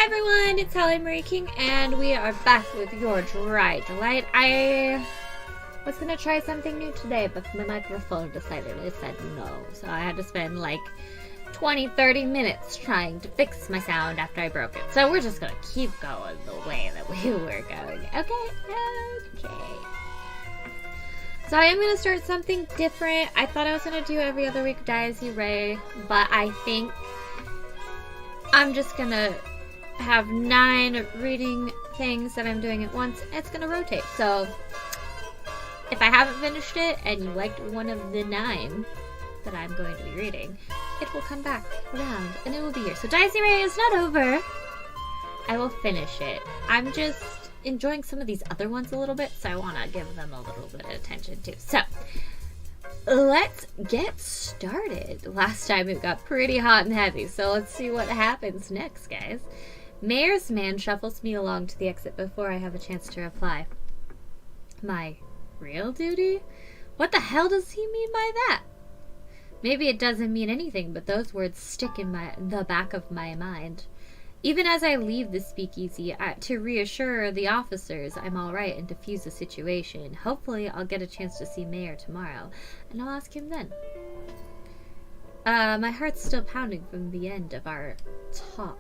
everyone, it's Holly Marie King, and we are back with your Dry Delight. I was gonna try something new today, but my microphone decidedly said no, so I had to spend like 20-30 minutes trying to fix my sound after I broke it. So we're just gonna keep going the way that we were going. Okay. So I am gonna start something different. I thought I was gonna do every other week Daisy Ray, but I think I'm just gonna have 9 reading things that I'm doing at once. It's gonna rotate. So if I haven't finished it and you liked one of the 9 that I'm going to be reading, it will come back around and it will be here. So Daisy Ray is not over. I will finish it. I'm just enjoying some of these other ones a little bit, so I want to give them a little bit of attention too. So let's get started. Last time it got pretty hot and heavy, so let's see what happens next, guys. Mayor's man shuffles me along to the exit before I have a chance to reply. My real duty? What the hell does he mean by that? Maybe it doesn't mean anything, but those words stick in the back of my mind. Even as I leave the speakeasy to reassure the officers I'm alright and defuse the situation, hopefully I'll get a chance to see Mayor tomorrow, and I'll ask him then. My heart's still pounding from the end of our talk.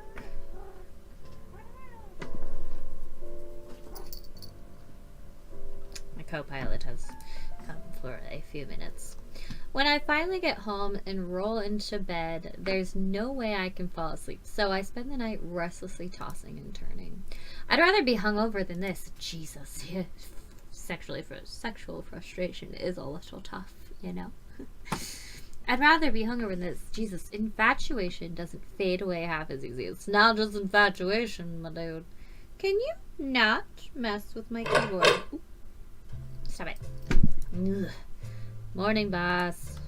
My co-pilot has come for a few minutes. When I finally get home and roll into bed, there's no way I can fall asleep, so I spend the night restlessly tossing and turning. I'd rather be hungover than this. Jesus, sexual frustration is a little tough, you know? I'd rather be hungover than this. Jesus, infatuation doesn't fade away half as easy. It's not just infatuation, my dude. Can you not mess with my keyboard? Ooh. Stop it. Ugh. Morning, boss.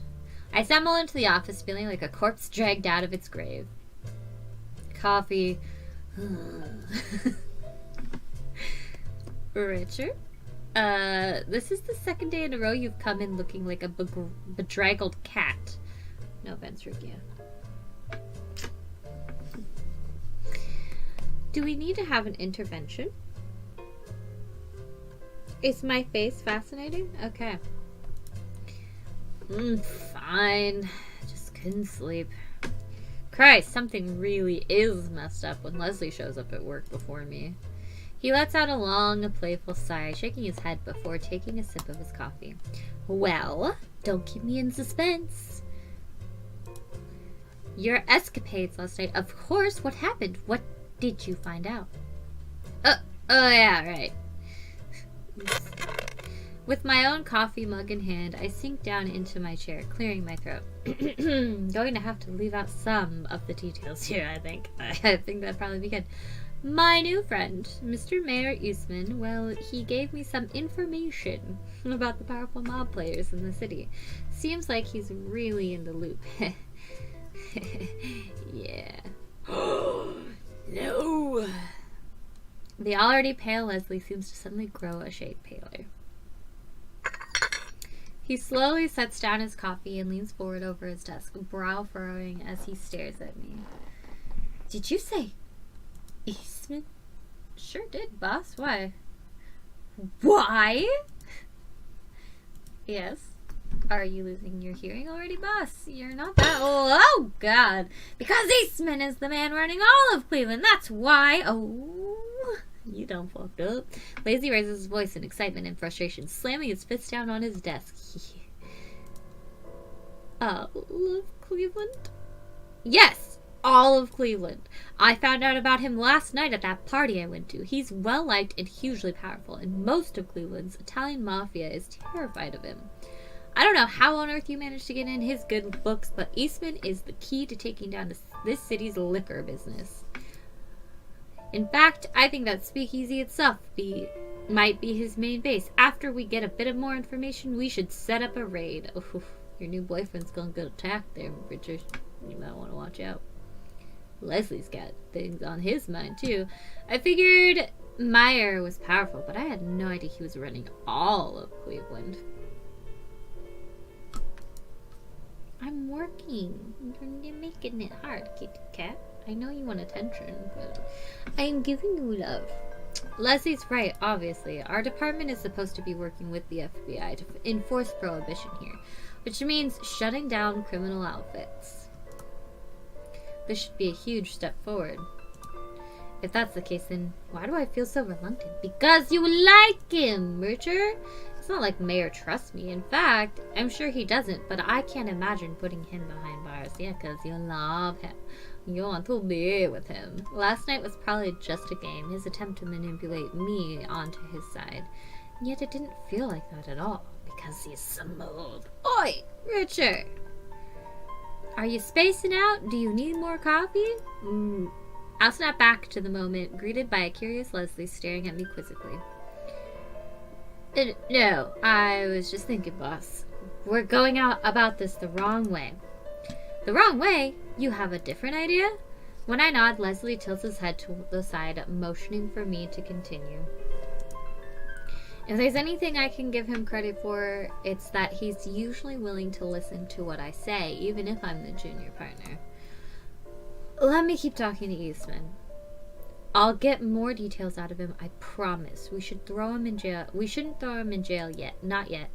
I stumble into the office feeling like a corpse dragged out of its grave. Coffee. Richard? This is the second day in a row you've come in looking like a bedraggled cat. No offense, Rukia. Do we need to have an intervention? Is my face fascinating? Okay. Fine. Just couldn't sleep. Christ, something really is messed up when Leslie shows up at work before me. He lets out a long, playful sigh, shaking his head before taking a sip of his coffee. Well, don't keep me in suspense. Your escapades last night. Of course, what happened? What did you find out? Oh yeah, right. With my own coffee mug in hand, I sink down into my chair, clearing my throat. Going to have to leave out some of the details here, I think. I think that'd probably be good. My new friend, Mr. Mayor Eastman, well, he gave me some information about the powerful mob players in the city. Seems like he's really in the loop. Yeah. No! The already pale Leslie seems to suddenly grow a shade paler. He slowly sets down his coffee and leans forward over his desk, brow furrowing as he stares at me. Did you say Eastman? Sure did, boss. Why? Why? Yes. Are you losing your hearing already, boss? You're not that old. Oh, God. Because Eastman is the man running all of Cleveland. That's why. Oh, you done fucked up. Lazy raises his voice in excitement and frustration, slamming his fists down on his desk. All of Cleveland? Yes, all of Cleveland. I found out about him last night at that party I went to. He's well-liked and hugely powerful, and most of Cleveland's Italian mafia is terrified of him. I don't know how on earth you managed to get in his good books, but Eastman is the key to taking down this city's liquor business. In fact, I think that Speakeasy itself might be his main base. After we get a bit of more information, we should set up a raid. Oh, your new boyfriend's gonna get attacked there, Richard. You might want to watch out. Leslie's got things on his mind, too. I figured Meyer was powerful, but I had no idea he was running all of Cleveland. I'm working. You're making it hard, kitty cat. I know you want attention, but I am giving you love. Leslie's right, obviously. Our department is supposed to be working with the FBI to enforce prohibition here, which means shutting down criminal outfits. This should be a huge step forward. If that's the case, then why do I feel so reluctant? Because you like him, Richard! It's not like Mayor trusts me. In fact, I'm sure he doesn't, but I can't imagine putting him behind bars. Yeah, because you love him. You want to be with him. Last night was probably just a game, his attempt to manipulate me onto his side. And yet it didn't feel like that at all, because he's smooth. Oi, Richard! Are you spacing out? Do you need more coffee? I'll snap back to the moment, greeted by a curious Leslie staring at me quizzically. No, I was just thinking, boss. We're going out about this the wrong way. The wrong way? You have a different idea? When I nod, Leslie tilts his head to the side, motioning for me to continue. If there's anything I can give him credit for, it's that he's usually willing to listen to what I say, even if I'm the junior partner. Let me keep talking to Eastman. I'll get more details out of him, I promise. We should throw him in jail. We shouldn't throw him in jail yet. Not yet.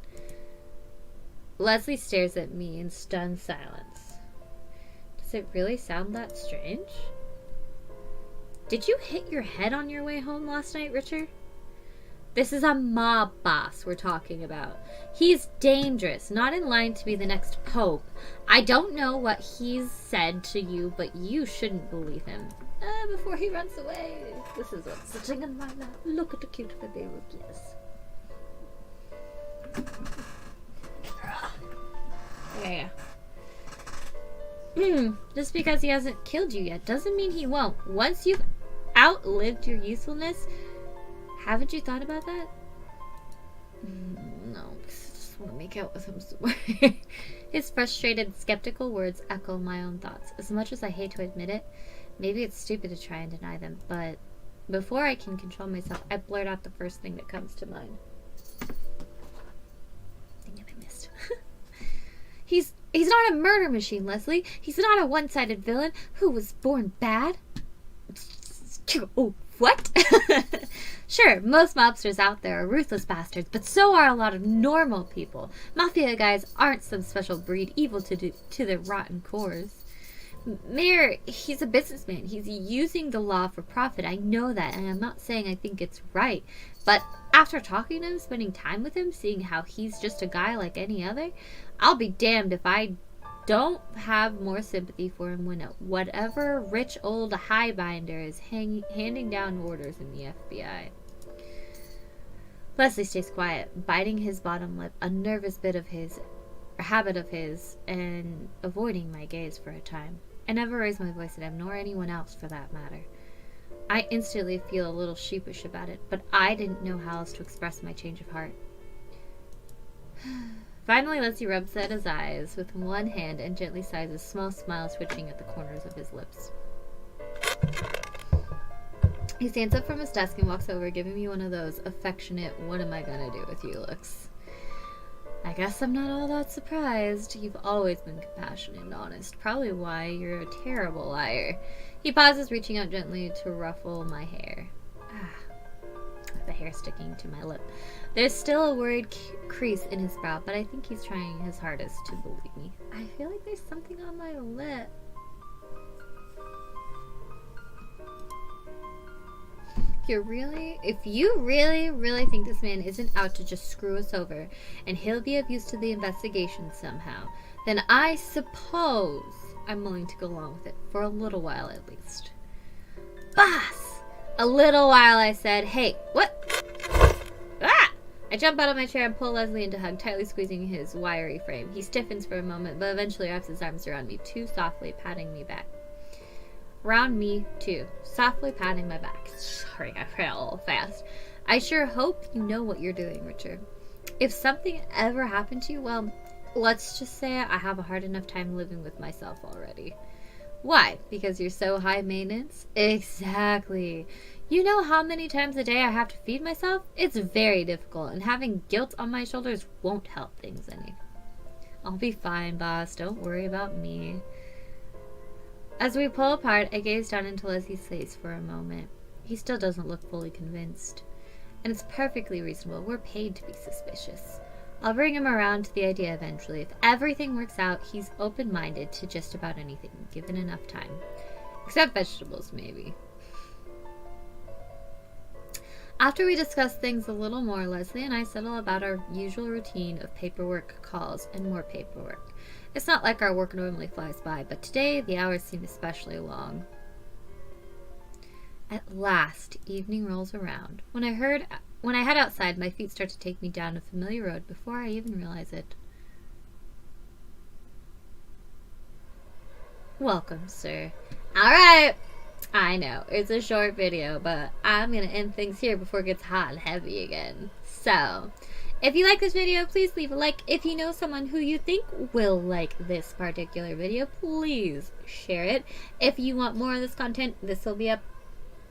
Leslie stares at me in stunned silence. Does it really sound that strange? Did you hit your head on your way home last night, Richard? This is a mob boss we're talking about. He's dangerous, not in line to be the next pope. I don't know what he's said to you, but you shouldn't believe him. Before he runs away. This is what's sitting in my lap. Look at the cute baby kiss. Yeah. Just because he hasn't killed you yet doesn't mean he won't. Once you've outlived your usefulness, haven't you thought about that? No, I just want to make out with him somewhere. His frustrated, skeptical words echo my own thoughts. As much as I hate to admit it, maybe it's stupid to try and deny them, but before I can control myself, I blurt out the first thing that comes to mind. Dang it, I missed. He's not a murder machine, Leslie. He's not a one-sided villain who was born bad. Oh, what? Sure, most mobsters out there are ruthless bastards, but so are a lot of normal people. Mafia guys aren't some special breed evil to their rotten cores. Mayor, he's a businessman. He's using the law for profit. I know that, and I'm not saying I think it's right. But after talking to him, spending time with him, seeing how he's just a guy like any other, I'll be damned if I don't have more sympathy for him when whatever rich old highbinder is handing down orders in the FBI. Leslie stays quiet, biting his bottom lip, a nervous habit of his, and avoiding my gaze for a time. I never raise my voice at him, nor anyone else for that matter. I instantly feel a little sheepish about it, but I didn't know how else to express my change of heart. Finally, Leslie rubs at his eyes with one hand and gently sighs, a small smile twitching at the corners of his lips. He stands up from his desk and walks over, giving me one of those affectionate, what am I gonna do with you looks. I guess I'm not all that surprised. You've always been compassionate and honest. Probably why you're a terrible liar. He pauses, reaching out gently to ruffle my hair. The hair sticking to my lip. There's still a worried crease in his brow, but I think he's trying his hardest to believe me. I feel like there's something on my lip. If you really think this man isn't out to just screw us over, and he'll be of use to the investigation somehow, then I suppose I'm willing to go along with it, for a little while at least. Boss! A little while, I said. Hey, what? Ah! I jump out of my chair and pull Leslie into hug, tightly squeezing his wiry frame. He stiffens for a moment, but eventually wraps his arms around me, too softly, patting me back. Around me, too, softly patting my back. Sorry, I ran a little fast. I sure hope you know what you're doing, Richard. If something ever happened to you, well, let's just say I have a hard enough time living with myself already. Why? Because you're so high maintenance? Exactly. You know how many times a day I have to feed myself? It's very difficult, and having guilt on my shoulders won't help things any. I'll be fine, boss. Don't worry about me. As we pull apart, I gaze down into Leslie's face for a moment. he still doesn't look fully convinced. And it's perfectly reasonable. We're paid to be suspicious. I'll bring him around to the idea eventually. If everything works out, he's open-minded to just about anything, given enough time. Except vegetables, maybe. After we discuss things a little more, Leslie and I settle about our usual routine of paperwork, calls, and more paperwork. It's not like our work normally flies by, but today the hours seem especially long. At last, evening rolls around. When I head outside, my feet start to take me down a familiar road before I even realize it. Welcome, sir. Alright! I know, it's a short video, but I'm gonna end things here before it gets hot and heavy again. So, if you like this video, please leave a like. If you know someone who you think will like this particular video, please share it. If you want more of this content, this will be up.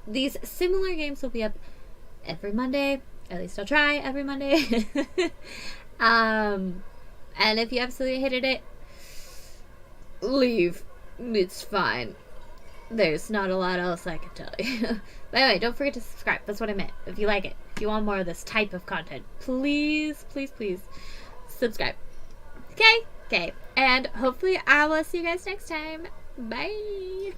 These similar games will be up every Monday. At least I'll try every Monday. And if you absolutely hated it, leave. It's fine. There's not a lot else I can tell you. But anyway, don't forget to subscribe. That's what I meant. If you like it, if you want more of this type of content, please, please, please subscribe. Okay? Okay. And hopefully I will see you guys next time. Bye.